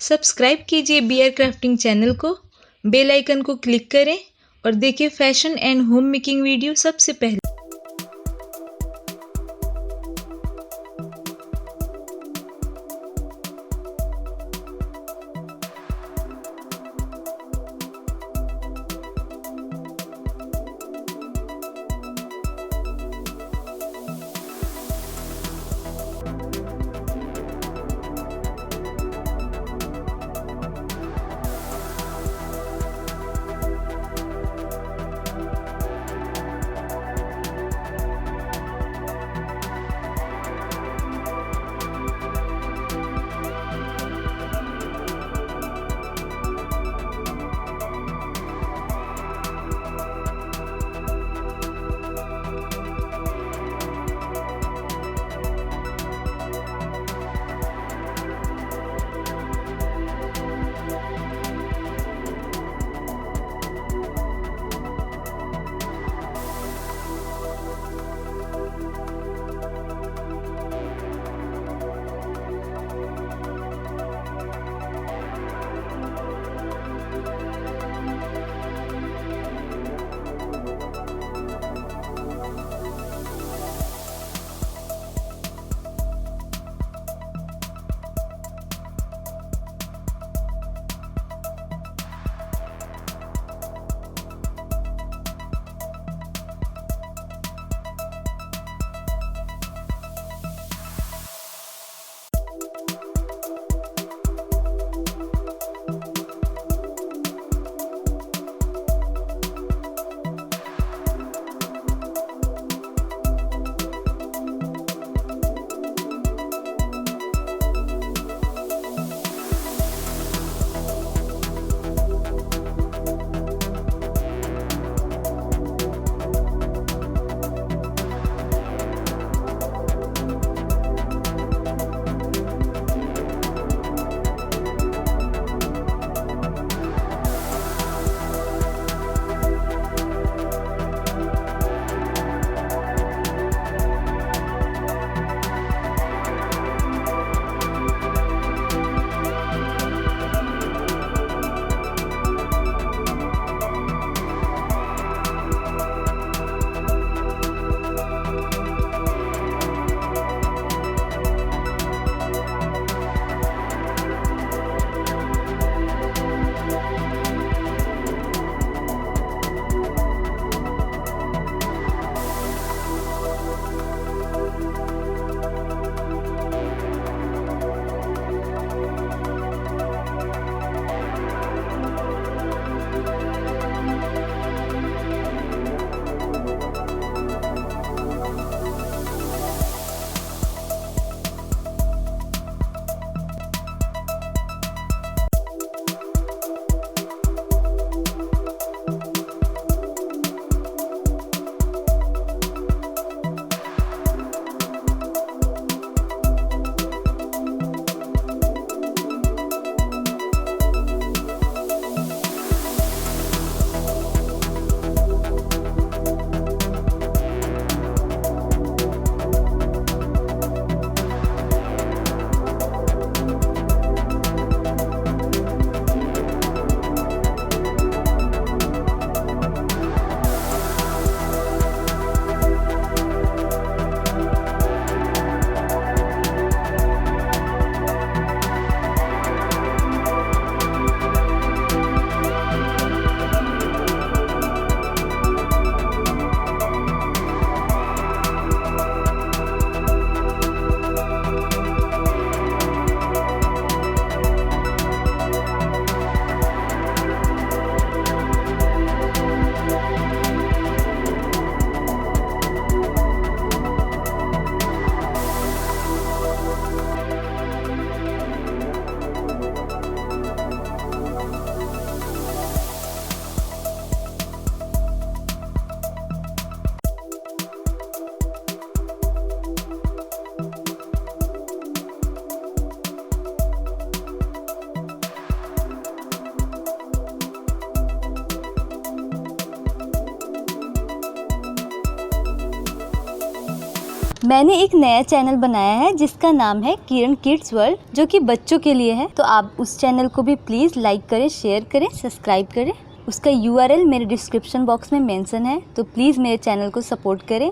सब्सक्राइब कीजिए B R crafting channel को, bell icon को क्लिक करें और देखिए fashion and home making video सबसे पहले। मैंने एक नया चैनल बनाया है जिसका नाम है किरण किड्स वर्ल्ड, जो कि बच्चों के लिए है। तो आप उस चैनल को भी प्लीज़ लाइक करें, शेयर करें, सब्सक्राइब करें। उसका URL मेरे डिस्क्रिप्शन बॉक्स में मेंशन है, तो प्लीज़ मेरे चैनल को सपोर्ट करें।